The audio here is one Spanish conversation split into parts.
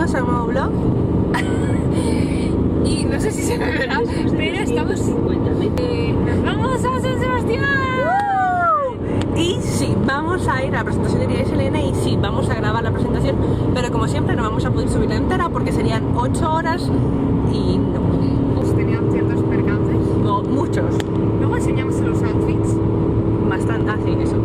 bienvenidos a un nuevo vlog. Y no sé si se me verá, pero estamos... ¡Nos vamos a San Sebastián! Y sí, vamos a ir a la presentación de Iria y Selene y sí, vamos a grabar la presentación, pero como siempre no vamos a poder subirla entera porque serían 8 horas y no. Pues tenían ciertos percances. O muchos. Luego enseñamos los outfits. Bastante, así, eso.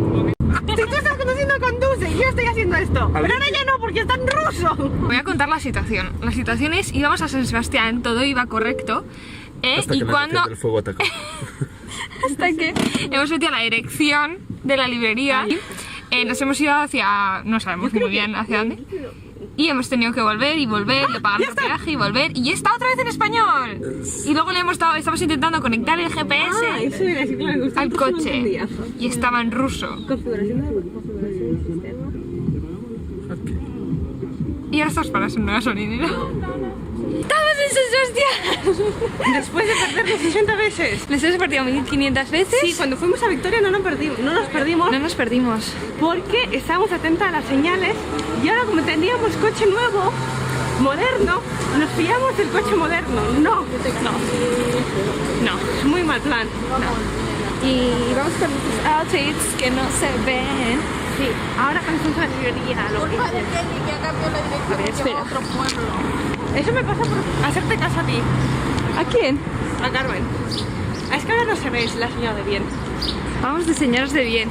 Si tú estás conduciendo, conduce y yo estoy haciendo esto. Pero ahora ya no, porque está en ruso. Voy a contar la situación. La situación es, íbamos a San Sebastián, todo iba correcto. Hasta y que cuando... el fuego atacó. Hasta que hemos metido a la dirección de la librería. Nos hemos ido hacia... no sabemos muy bien hacia dónde. Y hemos tenido que volver y volver, y pagar el peaje y volver. Y está otra vez en español. Y luego le hemos estado, estamos intentando conectar el GPS Eso era así que me gusta. al coche. Y estaba en ruso. Configuración del sistema. Y ahora estamos parados en una gasolinera. ¡Estamos en San Sebastián! Después de perdernos 60 veces. ¿Les hemos perdido 1500 veces? Sí, cuando fuimos a Victoria no nos perdimos. No nos perdimos. Porque estábamos atentas a las señales y ahora como teníamos coche nuevo, moderno, nos pillamos el coche moderno. No, es muy mal plan. Y vamos con nuestros outfits que no se ven. Sí, ahora pensamos en la librería. A ver, espera. Eso me pasa por hacerte caso a ti. ¿A quién? A Carmen. Es que ahora no se ve, es la señal de bien. Vamos de señores de bien.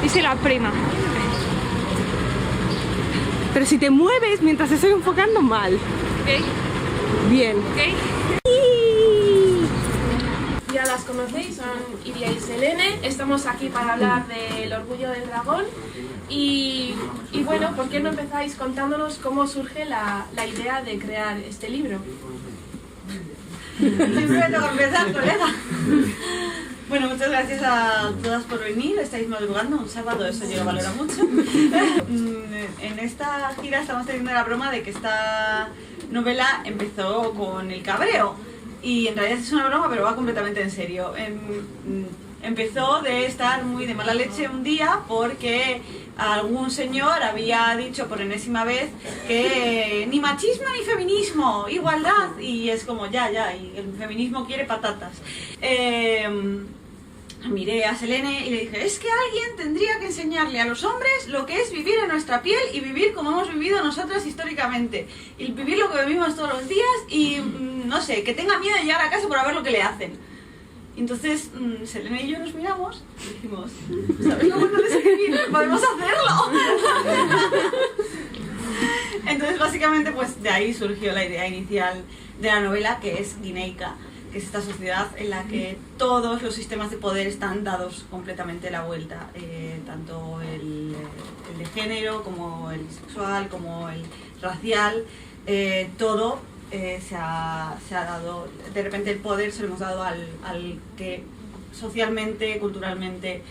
Dice la prima. Pero si te mueves mientras estoy enfocando mal. ¿Ok? Bien. ¿Ok? Ya las conocéis, son Iria y Selene. Estamos aquí para hablar del orgullo del dragón. Y bueno, ¿por qué no empezáis contándonos cómo surge la idea de crear este libro? Siempre tengo que empezar, colega. Bueno, muchas gracias a todas por venir. Estáis madrugando un sábado, eso yo lo valoro mucho. En esta gira estamos teniendo la broma de que esta novela empezó con el cabreo. Y en realidad es una broma, pero va completamente en serio. Empezó de estar muy de mala leche un día porque algún señor había dicho por enésima vez que ni machismo ni feminismo, igualdad. Y es como ya, y el feminismo quiere patatas. Miré a Selene y le dije, es que alguien tendría que enseñarle a los hombres lo que es vivir en nuestra piel y vivir como hemos vivido nosotras históricamente. Y vivir lo que vivimos todos los días y, no sé, que tenga miedo de llegar a casa por ver lo que le hacen. Y entonces Selene y yo nos miramos y dijimos, ¿sabes lo bueno de escribir? ¡Podemos hacerlo! Entonces básicamente pues de ahí surgió la idea inicial de la novela, que es Guineica, que es esta sociedad en la que todos los sistemas de poder están dados completamente la vuelta, tanto el de género, como el sexual, como el racial, todo se ha dado, de repente el poder se lo hemos dado al que socialmente, culturalmente,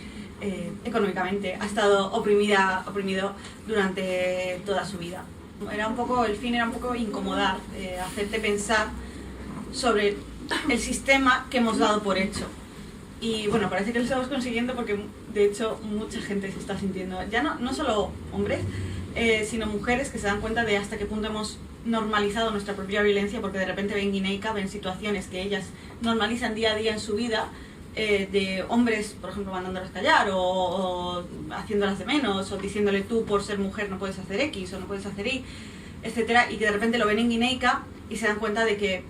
económicamente ha estado oprimido durante toda su vida. El fin era un poco incomodar, hacerte pensar sobre el sistema que hemos dado por hecho. Y bueno, parece que lo estamos consiguiendo porque de hecho mucha gente se está sintiendo, ya no solo hombres, sino mujeres que se dan cuenta de hasta qué punto hemos normalizado nuestra propia violencia, porque de repente ven Guineica, ven situaciones que ellas normalizan día a día en su vida, de hombres, por ejemplo, mandándolas callar o haciéndolas de menos, o diciéndole tú por ser mujer no puedes hacer X o no puedes hacer Y, etcétera, y que de repente lo ven en Guineica y se dan cuenta de que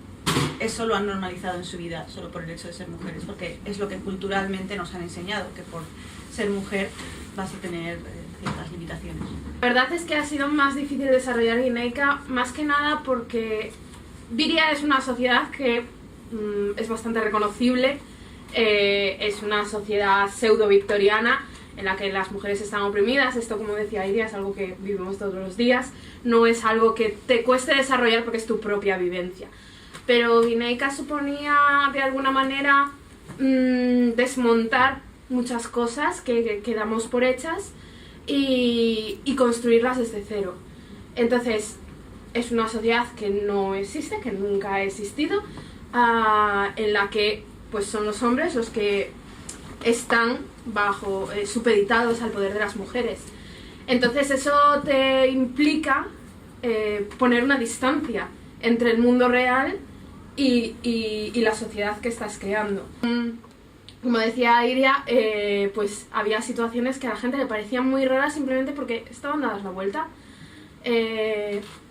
eso lo han normalizado en su vida solo por el hecho de ser mujeres, porque es lo que culturalmente nos han enseñado, que por ser mujer vas a tener ciertas limitaciones. La verdad es que ha sido más difícil desarrollar Guineica, más que nada porque Viria es una sociedad que es bastante reconocible, es una sociedad pseudo-victoriana en la que las mujeres están oprimidas. Esto, como decía Iria, es algo que vivimos todos los días, no es algo que te cueste desarrollar porque es tu propia vivencia. Pero Guineica suponía de alguna manera desmontar muchas cosas que damos por hechas y construirlas desde cero. Entonces es una sociedad que no existe, que nunca ha existido, en la que pues son los hombres los que están supeditados al poder de las mujeres. Entonces eso te implica poner una distancia entre el mundo real y la sociedad que estás creando. Como decía Iria, pues había situaciones que a la gente le parecían muy raras simplemente porque estaban dadas la vuelta.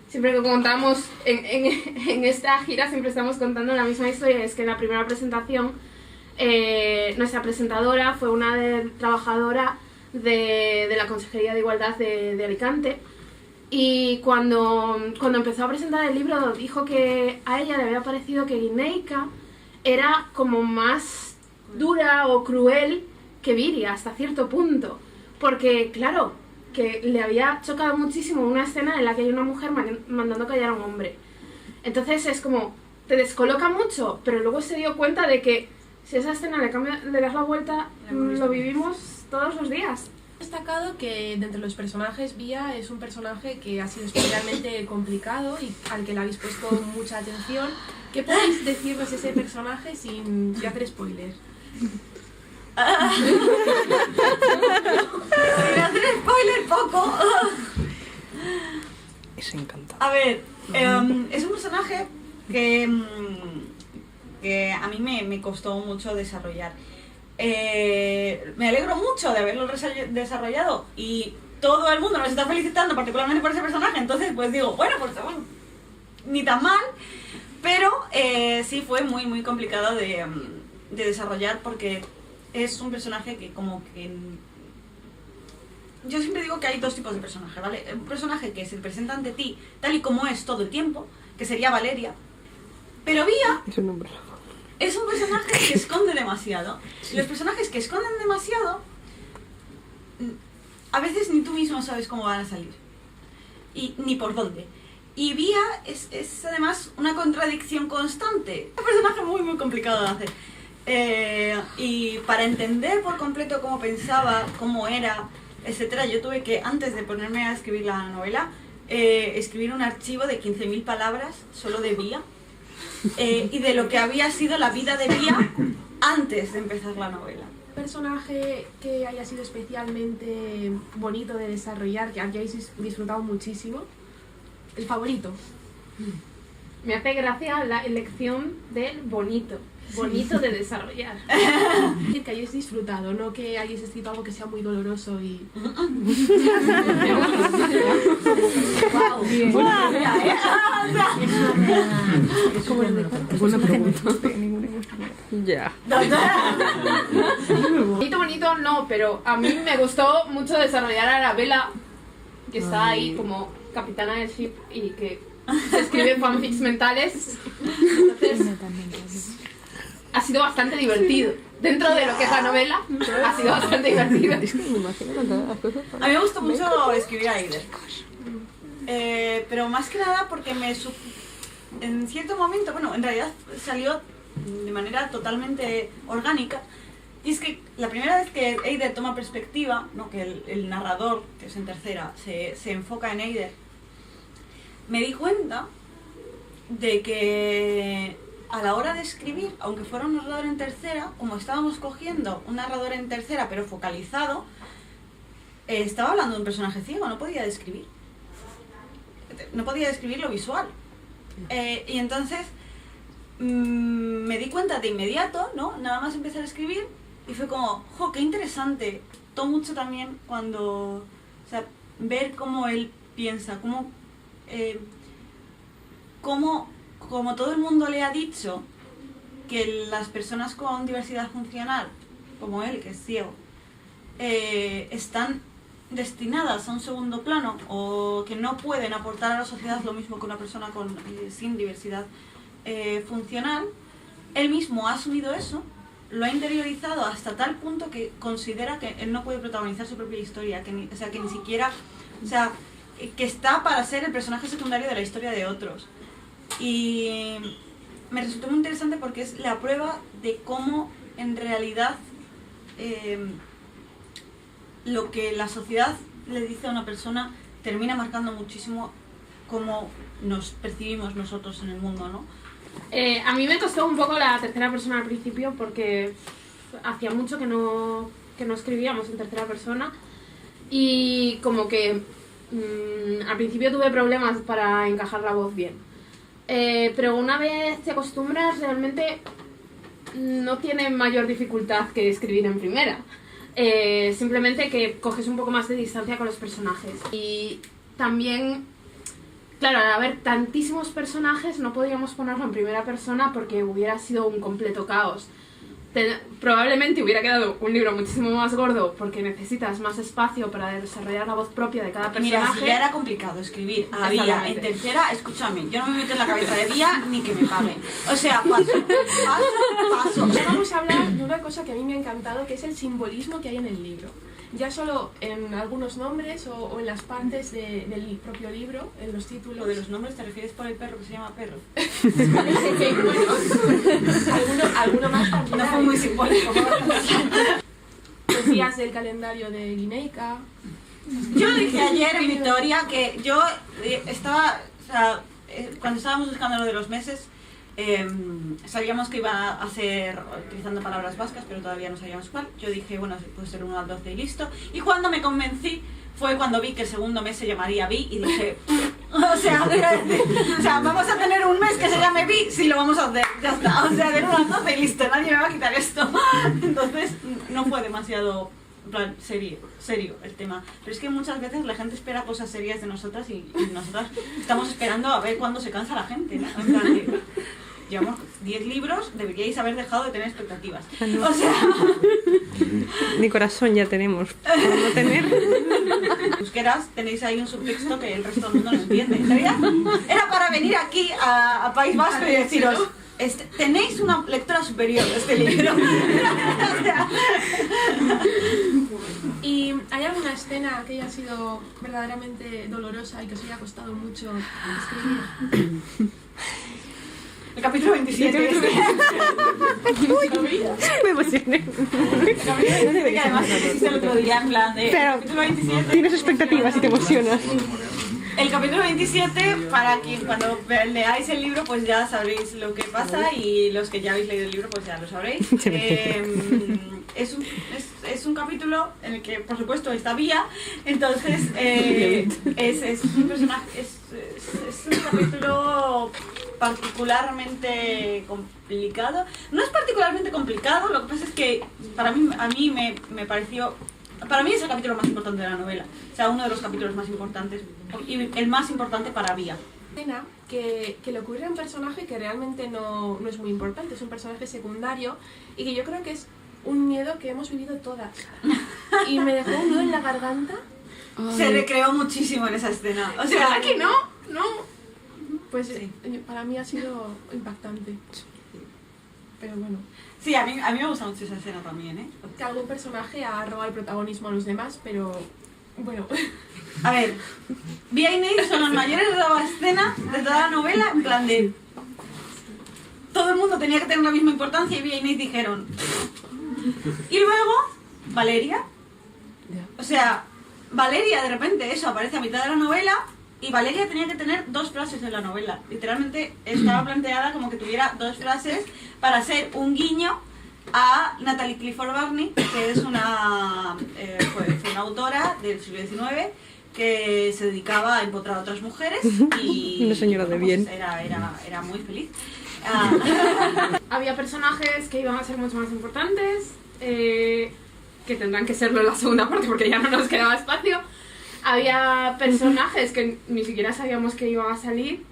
Siempre que contamos en esta gira, siempre estamos contando la misma historia. Es que en la primera presentación, nuestra presentadora fue una trabajadora de la Consejería de Igualdad de Alicante. Y cuando empezó a presentar el libro, dijo que a ella le había parecido que Guineica era como más dura o cruel que Viria hasta cierto punto. Porque, claro, que le había chocado muchísimo una escena en la que hay una mujer mandando callar a un hombre. Entonces es como, te descoloca mucho, pero luego se dio cuenta de que si esa escena le das la vuelta, lo vivimos todos los días. Destacado que de entre los personajes Vía es un personaje que ha sido especialmente complicado y al que le habéis puesto mucha atención. ¿Qué podéis decirnos de ese personaje sin hacer spoilers? Sin hacer spoiler poco. Es encantador. A ver, es un personaje que a mí me costó mucho desarrollar. Me alegro mucho de haberlo desarrollado y todo el mundo nos está felicitando particularmente por ese personaje, entonces pues digo, bueno, pues ni tan mal, pero sí fue muy muy complicado de desarrollar porque es un personaje que como que... Yo siempre digo que hay dos tipos de personaje, ¿vale? Un personaje que se presenta ante ti tal y como es todo el tiempo, que sería Valeria, pero Vía... Es un nombre. Es un personaje que esconde demasiado. Y los personajes que esconden demasiado, a veces ni tú mismo sabes cómo van a salir. Y ni por dónde. Y Vía es además una contradicción constante. Es un personaje muy muy complicado de hacer. Y para entender por completo cómo pensaba, cómo era, etcétera, yo tuve que, antes de ponerme a escribir la novela, escribir un archivo de 15.000 palabras solo de Vía. Y de lo que había sido la vida de Vía antes de empezar la novela. ¿Un personaje que haya sido especialmente bonito de desarrollar, que hayáis disfrutado muchísimo? ¿El favorito? Me hace gracia la elección del bonito de desarrollar. Que hayáis disfrutado, no que hayáis escrito algo que sea muy doloroso y... Buena pregunta. Ya. Bonito no, pero a mí me gustó mucho desarrollar a Arabella, que está ahí como capitana del ship y que se escribe fanfics mentales. Entonces, ha sido bastante divertido. Dentro de lo que es la novela, ha sido bastante divertido. A mí me gustó mucho escribir a Eider. Pero más que nada porque en cierto momento, bueno, en realidad salió de manera totalmente orgánica. Y es que la primera vez que Eider toma perspectiva, ¿no? Que el narrador, que es en tercera, se enfoca en Eider, me di cuenta de que a la hora de escribir, aunque fuera un narrador en tercera, como estábamos cogiendo un narrador en tercera pero focalizado, estaba hablando de un personaje ciego, no podía describir. No podía describir lo visual. Y entonces me di cuenta de inmediato, ¿no? Nada más empezar a escribir y fue como, ¡jo, qué interesante! Todo mucho también cuando, o sea, ver cómo él piensa, como todo el mundo le ha dicho que las personas con diversidad funcional, como él, que es ciego, están destinadas a un segundo plano o que no pueden aportar a la sociedad lo mismo que una persona sin diversidad funcional, él mismo ha asumido eso, lo ha interiorizado hasta tal punto que considera que él no puede protagonizar su propia historia, que ni siquiera, o sea, que está para ser el personaje secundario de la historia de otros. Y me resultó muy interesante porque es la prueba de cómo en realidad lo que la sociedad le dice a una persona termina marcando muchísimo cómo nos percibimos nosotros en el mundo, ¿no? A mí me costó un poco la tercera persona al principio porque hacía mucho que no escribíamos en tercera persona y como que al principio tuve problemas para encajar la voz bien. Pero una vez te acostumbras, realmente no tiene mayor dificultad que escribir en primera. Simplemente que coges un poco más de distancia con los personajes. Y también, claro, al haber tantísimos personajes no podíamos ponerlo en primera persona porque hubiera sido un completo caos. Probablemente hubiera quedado un libro muchísimo más gordo porque necesitas más espacio para desarrollar la voz propia de cada personaje. Mira, si ya era complicado escribir a Vía en tercera, escúchame, yo no me meto en la cabeza de Vía ni que me paguen. O sea, paso. Ahora vamos a hablar de una cosa que a mí me ha encantado, que es el simbolismo que hay en el libro. Ya solo en algunos nombres o en las partes del propio libro, en los títulos. Lo de los nombres, ¿te refieres por el perro que se llama perro? Alguno más también. No fue muy simbólico. Los días del calendario de Guineica. Yo dije ayer en Victoria que yo estaba, o sea, cuando estábamos buscando lo de los meses, sabíamos que iba a ser utilizando palabras vascas, pero todavía no sabíamos cuál. Yo dije, bueno, puede ser 1 al 12 y listo. Y cuando me convencí fue cuando vi que el segundo mes se llamaría Vi y dije, o sea, vamos a tener un mes que se llame Vi, sí lo vamos a hacer, ya está. O sea, del 1 al 12 y listo, nadie me va a quitar esto. Entonces, no fue demasiado, en plan, serio el tema. Pero es que muchas veces la gente espera cosas serias de nosotras y nosotras estamos esperando a ver cuándo se cansa la gente, ¿no? En plan de, llevamos 10 libros, deberíais haber dejado de tener expectativas. O sea... Ni corazón ya tenemos. ¿Por no tener? Euskaraz tenéis ahí un subtexto que el resto del mundo no entiende. ¿Sabías? Era para venir aquí a País Vasco y deciros... tenéis una lectora superior de este libro. O sea, ¿y hay alguna escena que haya sido verdaderamente dolorosa y que os haya costado mucho escribir? el capítulo 27. Me emocioné. El capítulo 27 que además hiciste el otro día en plan de... Pero capítulo 27. tienes expectativas y te emocionas. El capítulo 27, para quien cuando leáis el libro pues ya sabréis lo que pasa y los que ya habéis leído el libro pues ya lo sabréis. Es un capítulo en el que por supuesto está Vía, entonces es un personaje, es un capítulo particularmente complicado. No es particularmente complicado, lo que pasa es que a mí me pareció... Para mí es el capítulo más importante de la novela, o sea, uno de los capítulos más importantes y el más importante para Vía. Escena que le ocurre a un personaje que realmente no es muy importante, es un personaje secundario y que yo creo que es un miedo que hemos vivido todas. Y me dejó un nudo en la garganta. Se recreó muchísimo en esa escena. O sea, ¿verdad que no? No. Pues sí. Para mí ha sido impactante. Pero bueno. Sí, a mí me gusta mucho esa escena también, ¿eh? Que algún personaje ha robado el protagonismo a los demás, pero bueno. A ver, Vía y Nate son los mayores de la escena de toda la novela, en plan de... Todo el mundo tenía que tener la misma importancia y Vía y Nate dijeron... Y luego, Valeria. O sea, Valeria de repente eso aparece a mitad de la novela y Valeria tenía que tener 2 frases en la novela. Literalmente estaba planteada como que tuviera 2 frases para ser un guiño a Natalie Clifford Barney, que es una, fue una autora del siglo XIX que se dedicaba a empotrar a otras mujeres y una señora de bien. Pues era muy feliz. Había personajes que iban a ser mucho más importantes, que tendrán que serlo en la segunda parte porque ya no nos quedaba espacio. Había personajes que ni siquiera sabíamos que iban a salir.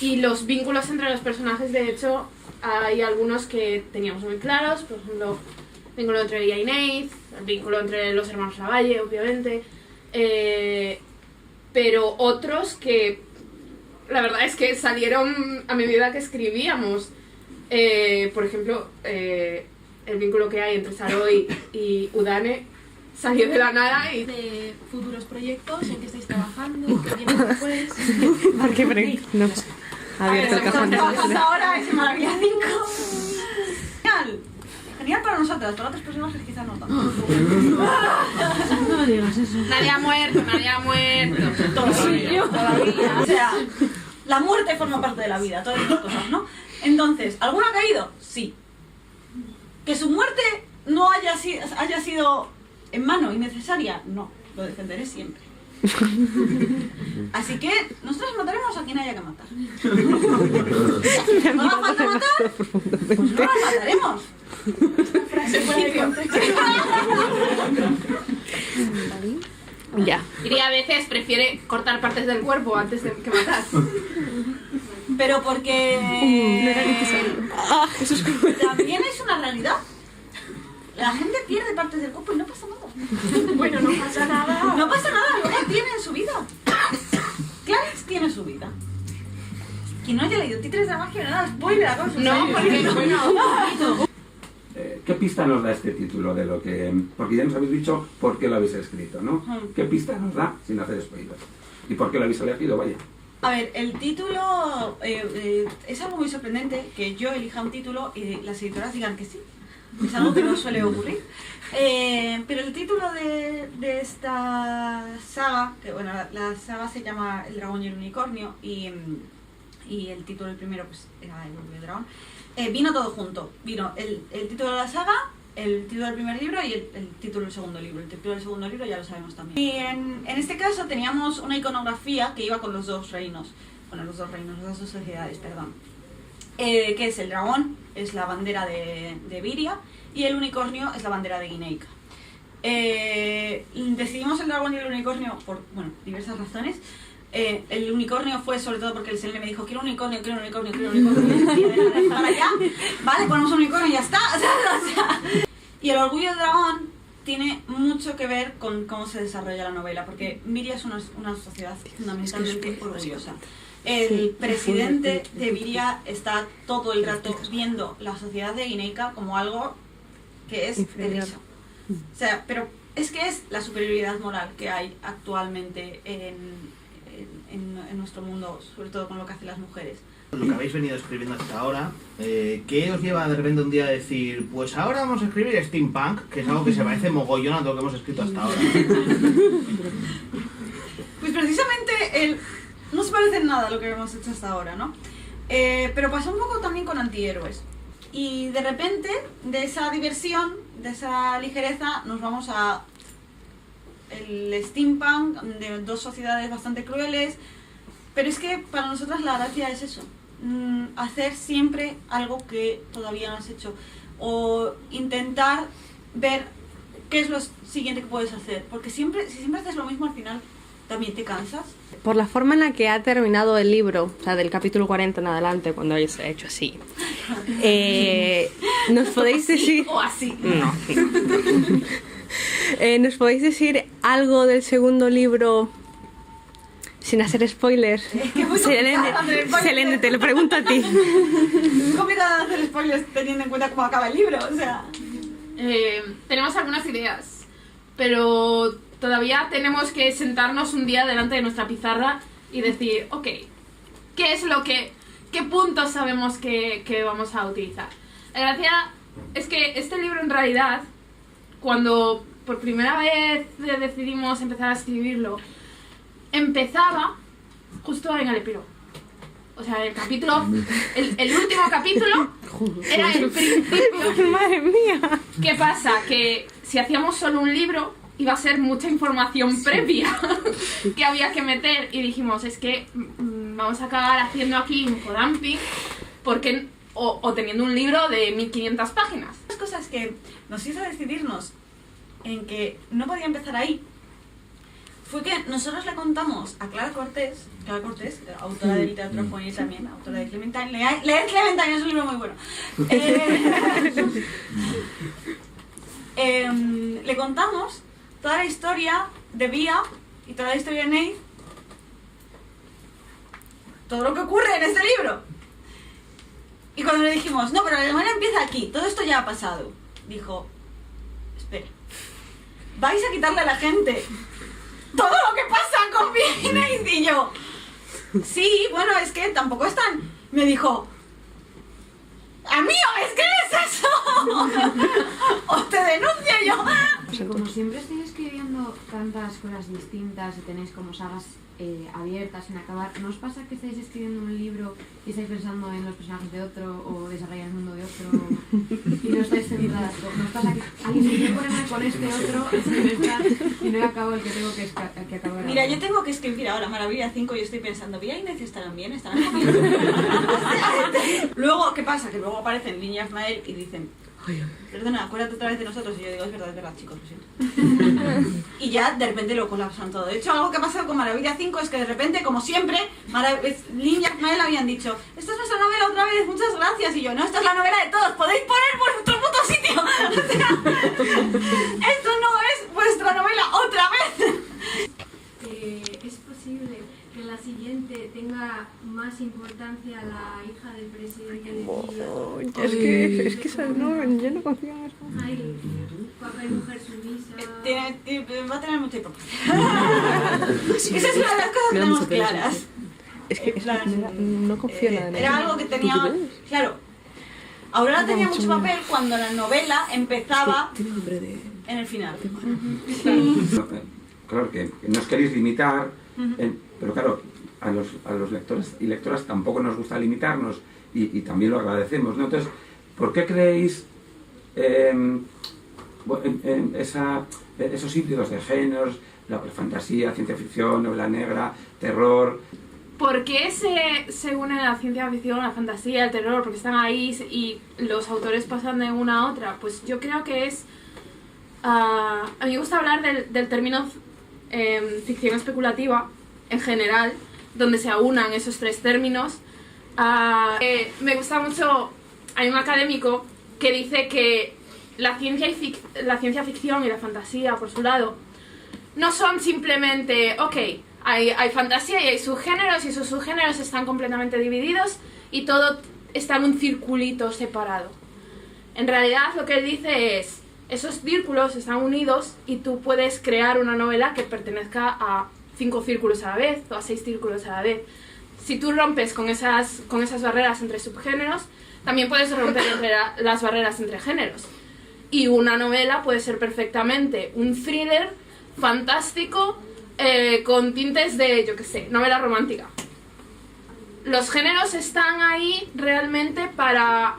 Y los vínculos entre los personajes, de hecho, hay algunos que teníamos muy claros. Por ejemplo, el vínculo entre Vía y Nate, el vínculo entre los hermanos Lavalle, obviamente. Pero otros que, la verdad es que salieron a medida que escribíamos. Por ejemplo, el vínculo que hay entre Saroy y Udane salió de la nada y... De futuros proyectos, en que estáis trabajando, que vienen después. ¿Por qué? No. Abierto el cajón de ahora es Maravilla 5. Genial. Genial para nosotras, para otros personajes quizás no tanto. No me digas eso. Nadie ha muerto. Todavía. O sea, la muerte forma parte de la vida, todas estas cosas, ¿no? Entonces, ¿alguno ha caído? Sí. Que su muerte no haya sido en mano innecesaria, no. lo defenderé siempre. Así que nosotros mataremos a quien haya que matar. ¿No nos falta matar? Pues no nos mataremos. Se puede contexto. Ya. Diría a veces prefiere cortar partes del cuerpo antes de que matar. Pero porque también es una realidad. La gente pierde partes del cuerpo y no pasa nada. Bueno, no pasa nada. No pasa nada, luego tienen su vida. Clarence tiene su vida. Quien no haya leído Títeres de la Magia, nada, spoiler a cosas. No, porque no. ¿Qué pista nos da este título de lo que...? Porque ya nos habéis dicho por qué lo habéis escrito, ¿no? ¿Qué pista nos da sin hacer spoilers? ¿Y por qué lo habéis elegido? Vaya. A ver, el título es algo muy sorprendente, que yo elija un título y las editoras digan que sí. Es algo que no suele ocurrir. Pero el título de esta saga, que bueno, la saga se llama El dragón y el unicornio, y el título del primero pues era El orgullo del dragón. Vino todo junto. Vino el título de la saga, el título del primer libro y el título del segundo libro. El título del segundo libro ya lo sabemos también. Y en este caso teníamos una iconografía que iba con los dos reinos. Bueno, las dos sociedades, perdón. Que es el dragón, es la bandera de Viria, y el unicornio es la bandera de Gineika. Decidimos el dragón y el unicornio por, bueno, diversas razones. El unicornio fue sobre todo porque el señor me dijo: quiero un unicornio. Y para allá, vale, ponemos un unicornio y ya está. O sea, y el orgullo del dragón tiene mucho que ver con cómo se desarrolla la novela, porque Viria es una sociedad fundamentalmente orgullosa. El presidente de Viria está todo el rato viendo la sociedad de Gineika como algo que es de risa. O sea, pero es que es la superioridad moral que hay actualmente en nuestro mundo, sobre todo con lo que hacen las mujeres. Lo que habéis venido escribiendo hasta ahora, ¿qué os lleva de repente un día a decir, pues ahora vamos a escribir steampunk, que es algo que se parece mogollón a todo lo que hemos escrito hasta ahora? Pues precisamente no se parece en nada a lo que hemos hecho hasta ahora, ¿no? Pero pasó un poco también con antihéroes. Y de repente, de esa diversión, de esa ligereza, nos vamos a el steampunk, de dos sociedades bastante crueles. Pero es que para nosotras la gracia es eso, hacer siempre algo que todavía no has hecho, o intentar ver qué es lo siguiente que puedes hacer, porque si siempre haces lo mismo al final también te cansas. Por la forma en la que ha terminado el libro, o sea, del capítulo 40 en adelante, cuando hayas hecho así, ¿nos podéis decir...? ¿O así? No. ¿Nos podéis decir algo del segundo libro sin hacer spoilers? Es que es muy complicado hacer spoilers. Selene, te lo pregunto a ti. Es complicado hacer spoilers teniendo en cuenta cómo acaba el libro, o sea... Tenemos algunas ideas, pero todavía tenemos que sentarnos un día delante de nuestra pizarra y decir, ok, ¿qué puntos sabemos que vamos a utilizar? La gracia es que este libro en realidad, cuando por primera vez decidimos empezar a escribirlo, empezaba justo en el epílogo. O sea, el capítulo, el último capítulo era el principio. ¡Madre mía! ¿Qué pasa? Que si hacíamos solo un libro, iba a ser mucha información previa que había que meter. Y dijimos, es que vamos a acabar haciendo aquí infodumping porque, o teniendo un libro de 1500 páginas. Las cosas que nos hizo decidirnos en que no podía empezar ahí fue que nosotros le contamos a Clara Cortés, autora de literatura juvenil también, autora de Clementine. Leer Clementine es un libro muy bueno. Le contamos toda la historia de Vía y toda la historia de Nate, todo lo que ocurre en este libro. Y cuando le dijimos, no, pero la novela empieza aquí, todo esto ya ha pasado, dijo, espera, vais a quitarle a la gente todo lo que pasa con Nate. Y yo, sí, bueno, es que tampoco es tan... Me dijo, amigo, es que es eso. O te denuncio yo. que como siempre estáis escribiendo tantas cosas distintas y tenéis como sagas abiertas sin acabar, ¿no os pasa que estáis escribiendo un libro y estáis pensando en los personajes de otro o desarrollar el mundo de otro y no estáis centradas? ¿No os pasa que alguien quiere ponerme con este otro y no acabo el que tengo que acabar? Mira, ahora? yo tengo que escribir ahora Maravilla 5 y estoy pensando, ¿Vía y Inés estarán bien? ¿Estarán comiendo? Luego, ¿qué pasa? Que luego aparecen Niña Ismael y dicen, perdona, acuérdate otra vez de nosotros. Y yo digo, es verdad, chicos, lo siento. Y ya de repente lo colapsan todo. De hecho, algo que ha pasado con Maravilla 5 es que de repente, como siempre, Niña Ismael habían dicho, esta es nuestra novela otra vez, muchas gracias. Y yo, no, esta es la novela de todos, podéis poner vuestro puto sitio. O sea, esto no es vuestra novela otra vez. ¿Es posible que en la siguiente tenga más importancia la hija del presidente de Chile? Es que esa no, yo no confío en eso. Ay, papá y mujer sumisa. Va a tener mucha importancia. Esa es una de las cosas que tenemos claras. Es que no confío nada en era algo que tenía... Claro, Aurora tenía mucho papel cuando la novela empezaba en el final. Claro que no os queréis limitar, pero claro, a los lectores y lectoras tampoco nos gusta limitarnos y también lo agradecemos, ¿no? Entonces, ¿por qué creéis esos híbridos de géneros, la fantasía, ciencia ficción, novela negra, terror? ¿Por qué se une la ciencia ficción, la fantasía, el terror? Porque están ahí y los autores pasan de una a otra. Pues yo creo que es... a mí me gusta hablar del término ficción especulativa en general, donde se aunan esos tres términos. Me gusta mucho... Hay un académico que dice que la ciencia ficción y la fantasía, por su lado, no son simplemente, ok, hay fantasía y hay subgéneros y esos subgéneros están completamente divididos y todo está en un circulito separado. En realidad lo que él dice es, esos círculos están unidos y tú puedes crear una novela que pertenezca a 5 círculos a la vez o a 6 círculos a la vez. Si tú rompes con esas barreras entre subgéneros, también puedes romper las barreras entre géneros. Y una novela puede ser perfectamente un thriller fantástico con tintes de, yo qué sé, novela romántica. Los géneros están ahí realmente para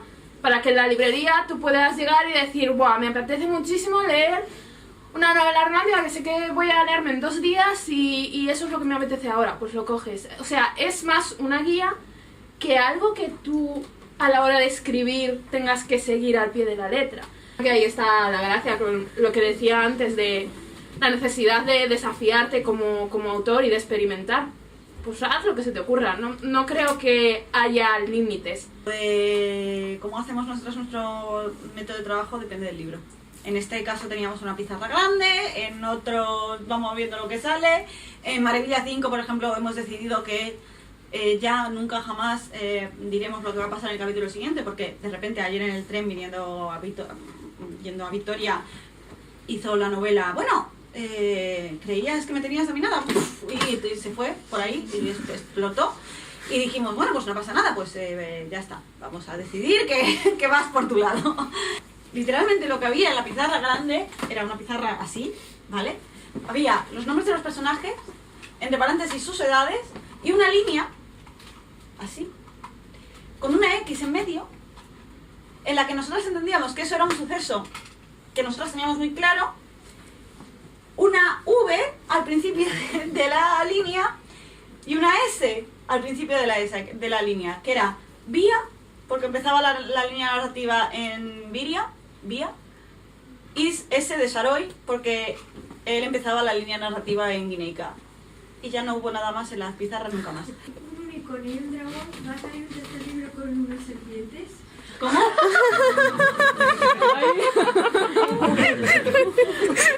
que en la librería tú puedas llegar y decir, ¡buah! Me apetece muchísimo leer una novela romántica que sé que voy a leerme en 2 días y eso es lo que me apetece ahora, pues lo coges. O sea, es más una guía que algo que tú a la hora de escribir tengas que seguir al pie de la letra. Que ahí está la gracia con lo que decía antes de la necesidad de desafiarte como autor y de experimentar. Pues haz lo que se te ocurra, no creo que haya límites. Cómo hacemos nosotros nuestro método de trabajo depende del libro. En este caso teníamos una pizarra grande, en otro vamos viendo lo que sale. En Maravilla 5, por ejemplo, hemos decidido que ya nunca jamás diremos lo que va a pasar en el capítulo siguiente, porque de repente ayer en el tren yendo a Vitoria hizo la novela, bueno, creías que me tenías dominada, y se fue por ahí y explotó. Y dijimos, bueno, pues no pasa nada, pues ya está, vamos a decidir que vas por tu lado. Literalmente lo que había en la pizarra grande era una pizarra así, ¿vale? Había los nombres de los personajes, entre paréntesis sus edades, y una línea, así, con una X en medio, en la que nosotros entendíamos que eso era un suceso que nosotros teníamos muy claro, una V al principio de la línea y una S al principio de la línea, que era Vía, porque empezaba la línea narrativa en Vía, y S de Saroy, porque él empezaba la línea narrativa en Guineica. Y ya no hubo nada más en las pizarras, nunca más. ¿Un unicornio y un dragón va a salir de este libro con unas serpientes? ¿Cómo?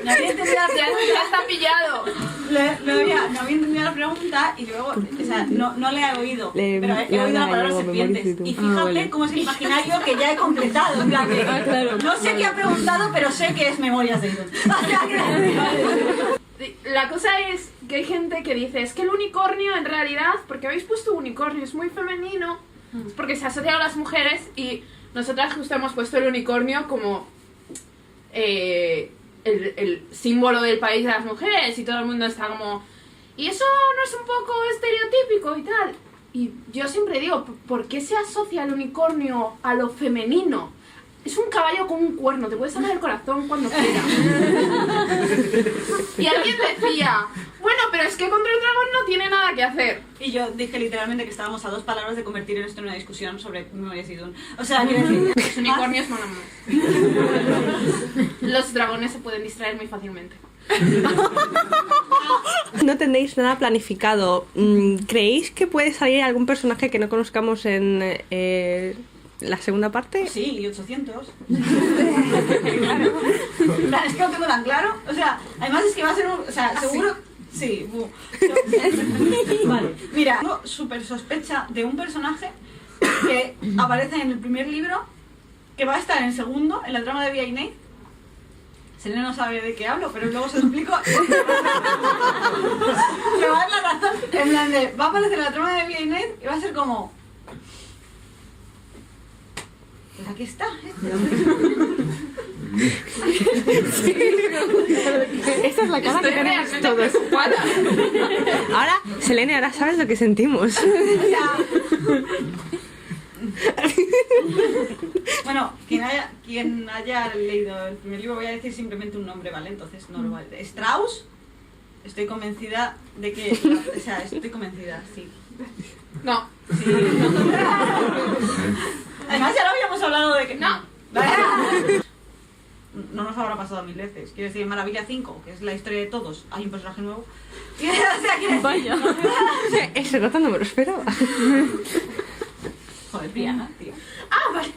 No había entendido Ya está pillado. no había entendido la pregunta y luego, o sea, no le he oído, pero he oído la palabra serpientes. Y fíjate cómo es el imaginario que ya he completado. En plan que, no sé qué ha preguntado, pero sé que es Memorias de Idun. La cosa es que hay gente que dice, es que el unicornio en realidad, porque habéis puesto unicornio, es muy femenino, es porque se asocia a las mujeres y nosotras justo hemos puesto el unicornio como el símbolo del país de las mujeres y todo el mundo está como... ¿Y eso no es un poco estereotípico y tal? Y yo siempre digo, ¿por qué se asocia el unicornio a lo femenino? Es un caballo con un cuerno, te puedes sacar el corazón cuando quieras. Y alguien decía, bueno, pero es que contra el dragón no tiene nada que hacer. Y yo dije literalmente que estábamos a 2 palabras de convertir esto en una discusión sobre Memorias y Dune. O sea, quiero decir... Los unicornios molan más. Los dragones se pueden distraer muy fácilmente. No tenéis nada planificado. ¿Creéis que puede salir algún personaje que no conozcamos en la segunda parte? Sí, y 800. Claro. Es que no tengo tan claro. O sea, además es que va a ser un... O sea, seguro... Sí, vale. Mira, tengo súper sospecha de un personaje que aparece en el primer libro, que va a estar en el segundo, en la trama de V.I. Selena no sabe de qué hablo, pero luego se lo explico. Me va a dar la razón. En plan de, va a aparecer en la trama de V.I. y va a ser como... Pues aquí está. Esta es la cara que tenemos todos. Ahora, Selene, ahora sabes lo que sentimos. Bueno, quien haya leído el primer libro, voy a decir simplemente un nombre, ¿vale? Entonces no lo vale. Strauss, estoy convencida de que... O sea, estoy convencida, sí. No. Sí. Además ya lo habíamos hablado de que... No. No nos habrá pasado 1000 veces. Quiero decir, en Maravilla 5, que es la historia de todos, hay un personaje nuevo. O sea, quiero decir... Vaya. Ese nota no me lo esperaba. Joder, Brianna, tío. Ah, vale.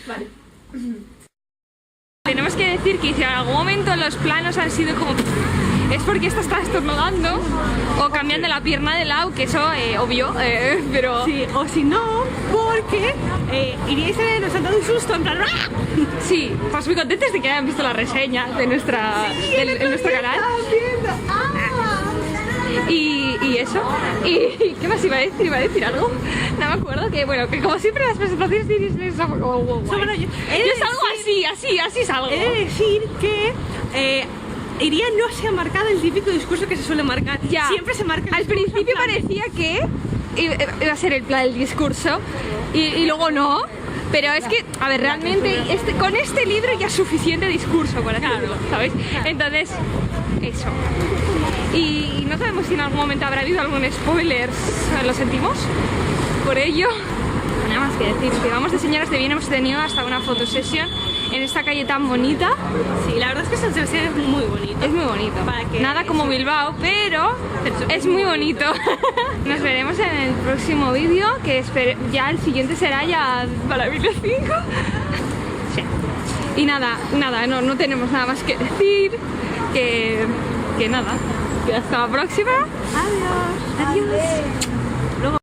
Vale. Tenemos que decir que si en algún momento los planos han sido como... Es porque esta está estornudando o cambiando la pierna de lado, que eso, obvio, pero... Sí, o si no, porque iríais a nos han dado un susto, en plan... ¡ah! Sí, pues muy contentos de que hayan visto la reseña de nuestra, en nuestro canal. Y eso. ¿Y qué más iba a decir? ¿Iba a decir algo? No me acuerdo. Que bueno, que como siempre las presentaciones de Disney son como... Yo salgo así salgo. He de decir que... Iría no se ha marcado el típico discurso que se suele marcar. Ya. Siempre se marca el Al discurso, principio plan- parecía que iba a ser el plan del discurso y luego no. Pero es que, a ver, realmente con este libro ya es suficiente discurso, por así decirlo, ¿sabes? Entonces, eso. Y no sabemos si en algún momento habrá habido algún spoiler, lo sentimos. Por ello, nada más que decir, que vamos de señoras de bien, hemos tenido hasta una fotosesión en esta calle tan bonita. Sí, la verdad es que San Sebastián es muy bonito. Es muy bonito. Nada como Bilbao, pero es muy bonito. Nos veremos en el próximo vídeo, que ya el siguiente será ya para Maravilla 5. Sí. Y nada, no tenemos nada más que decir, que nada. Que hasta la próxima. Adiós.